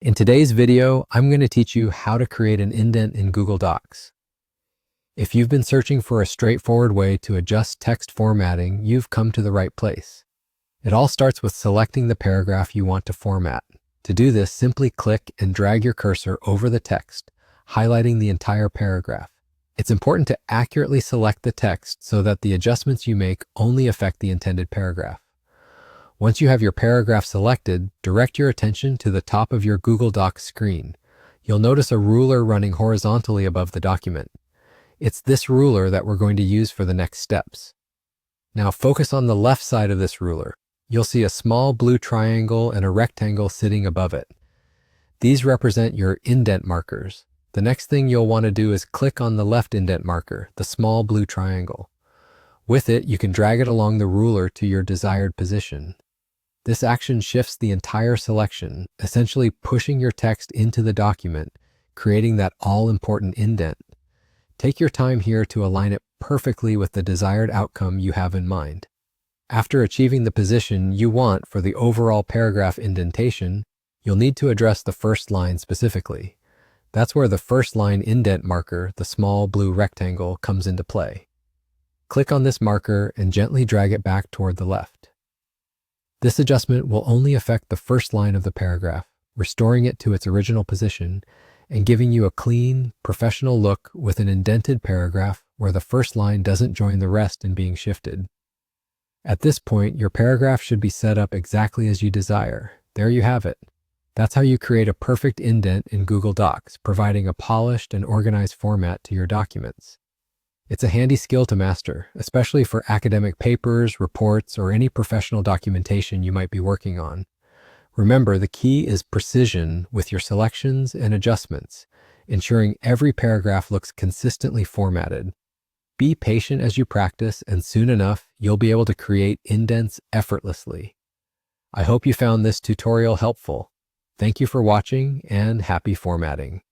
In today's video, I'm going to teach you how to create an indent in Google Docs. If you've been searching for a straightforward way to adjust text formatting, you've come to the right place. It all starts with selecting the paragraph you want to format. To do this, simply click and drag your cursor over the text, highlighting the entire paragraph. It's important to accurately select the text so that the adjustments you make only affect the intended paragraph. Once you have your paragraph selected, direct your attention to the top of your Google Docs screen. You'll notice a ruler running horizontally above the document. It's this ruler that we're going to use for the next steps. Now focus on the left side of this ruler. You'll see a small blue triangle and a rectangle sitting above it. These represent your indent markers. The next thing you'll want to do is click on the left indent marker, the small blue triangle. With it, you can drag it along the ruler to your desired position. This action shifts the entire selection, essentially pushing your text into the document, creating that all-important indent. Take your time here to align it perfectly with the desired outcome you have in mind. After achieving the position you want for the overall paragraph indentation, you'll need to address the first line specifically. That's where the first line indent marker, the small blue rectangle, comes into play. Click on this marker and gently drag it back toward the left. This adjustment will only affect the first line of the paragraph, restoring it to its original position and giving you a clean, professional look with an indented paragraph where the first line doesn't join the rest in being shifted. At this point, your paragraph should be set up exactly as you desire. There you have it. That's how you create a perfect indent in Google Docs, providing a polished and organized format to your documents. It's a handy skill to master, especially for academic papers, reports, or any professional documentation you might be working on. Remember, the key is precision with your selections and adjustments, ensuring every paragraph looks consistently formatted. Be patient as you practice, and soon enough, you'll be able to create indents effortlessly. I hope you found this tutorial helpful. Thank you for watching, and happy formatting.